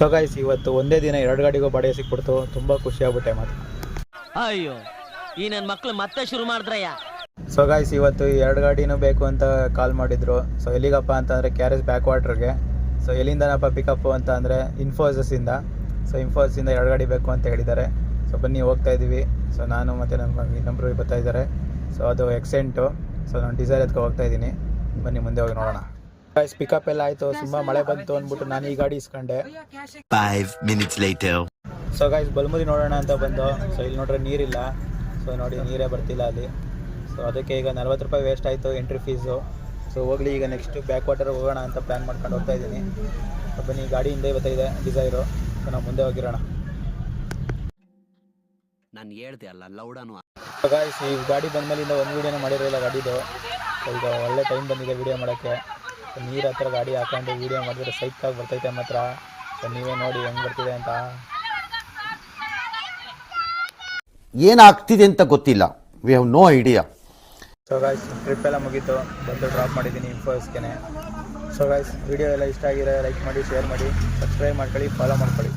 So guys ಇವತ್ತು ಒಂದೇ ದಿನ 2 ಗಾಡಿಗೂ ಬಾಡಿಗೆ ಸಿಕ್ಬಿಡ್ತು. ತುಂಬ ಖುಷಿ ಆಗ್ಬಿಟ್ಟೆ ಮಾತು. ಅಯ್ಯೋ ಈ ನನ್ನ ಮಕ್ಳು ಮತ್ತೆ ಶುರು ಮಾಡಿದ್ರಯ್ಯ. ಸೊ ಗೈಸ್ ಇವತ್ತು 2 ಗಾಡಿನೂ ಬೇಕು ಅಂತ ಕಾಲ್ ಮಾಡಿದ್ರು. ಸೊ ಎಲ್ಲಿಗಪ್ಪ ಅಂತಂದರೆ KRS ಬ್ಯಾಕ್ ವಾಟ್ರಿಗೆ. ಸೊ ಎಲ್ಲಿಂದನಪ್ಪ ಪಿಕಪ್ಪು ಅಂತ ಅಂದರೆ ಇನ್ಫೋಸಿಸಿಂದ. ಸೊ ಇನ್ಫೋಸಿಸಿಂದ 2 ಗಾಡಿ ಬೇಕು ಅಂತ ಹೇಳಿದ್ದಾರೆ. ಸೊ ಬನ್ನಿ ಹೋಗ್ತಾ ಇದ್ದೀವಿ. ಸೊ ನಾನು ಮತ್ತು ನಮ್ಮ ಇನ್ನೊಬ್ಬರು ಬರ್ತಾ ಇದ್ದಾರೆ. ಸೊ ಅದು ಎಕ್ಸೆಂಟು. ಸೊ ನಾನು ಡಿಸೈರ್ ಎತ್ಕೊ ಹೋಗ್ತಾ ಇದ್ದೀನಿ. ಬನ್ನಿ ಮುಂದೆ ಹೋಗಿ ನೋಡೋಣ. ಗೈಸ್ ಪಿಕಪ್ ಎಲ್ಲ ಆಯಿತು. ತುಂಬ ಮಳೆ ಬಂತು ಅಂದ್ಬಿಟ್ಟು ನಾನು ಈ ಗಾಡಿ ಇಸ್ಕೊಂಡೆ. 5 minutes later. So guys Balmuri ನೋಡೋಣ ಅಂತ ಬಂದು. ಸೊ ಇಲ್ಲಿ ನೋಡ್ರೆ ನೀರಿಲ್ಲ. ಸೊ ನೋಡಿ ನೀರೇ ಬರ್ತಿಲ್ಲ ಅಲ್ಲಿ. ಸೊ ಅದಕ್ಕೆ ಈಗ 40 ರೂಪಾಯಿ ವೇಸ್ಟ್ ಆಯಿತು ಎಂಟ್ರಿ ಫೀಸು. ಸೊ ಹೋಗಲಿ ಈಗ ನೆಕ್ಸ್ಟು ಬ್ಯಾಕ್ ವಾಟರ್ ಹೋಗೋಣ ಅಂತ ಪ್ಲ್ಯಾನ್ ಮಾಡ್ಕೊಂಡು ಹೋಗ್ತಾ ಇದ್ದೀನಿ. ಸೊ ಬನ್ನಿ ಗಾಡಿ ಹಿಂದೆ ಬರ್ತಾಯಿದೆ ಡಿಸೈರು. ಸೊ ನಾವು ಮುಂದೆ ಹೋಗಿರೋಣ. ನಾನು ಹೇಳ್ದೆ ಅಲ್ಲ ಲೌಡನು. ಸೊ ಗೈಸ್ ಈ ಗಾಡಿ ಬಂದಮೇಲಿಂದ ಒಂದು ವೀಡಿಯೋನೇ ಮಾಡಿರೋಲ್ಲ ಗಾಡಿದು. ಸೊ ಈಗ ಒಳ್ಳೆ ಟೈಮ್ ಬಂದಿದೆ ವೀಡಿಯೋ ಮಾಡೋಕ್ಕೆ. ಸೊ ನೀರು ಹತ್ರ ಗಾಡಿ ಹಾಕೊಂಡು ವೀಡಿಯೋ ಮಾಡಿದ್ರೆ ಸೈಕಾಗಿ ಬರ್ತೈತೆ ಮಾತ್ರ. ಸೊ ನೀವೇ ನೋಡಿ ಹೆಂಗೆ ಬರ್ತಿದೆ ಅಂತ. ಏನಾಗ್ತಿದೆ ಅಂತ ಗೊತ್ತಿಲ್ಲ. We have no idea. So guys trip ಎಲ್ಲ ಮುಗೀತು. ಬಂದು ಡ್ರಾಪ್ ಮಾಡಿದ್ದೀನಿ ಇನ್ಫೋಸ್ಗೆ. ಸೊ ಗೈಸ್ ವಿಡಿಯೋ ಎಲ್ಲ ಇಷ್ಟ ಆಗಿದೆ ಲೈಕ್ ಮಾಡಿ, ಶೇರ್ ಮಾಡಿ, ಸಬ್ಸ್ಕ್ರೈಬ್ ಮಾಡ್ಕೊಳ್ಳಿ, ಫಾಲೋ ಮಾಡ್ಕೊಳ್ಳಿ.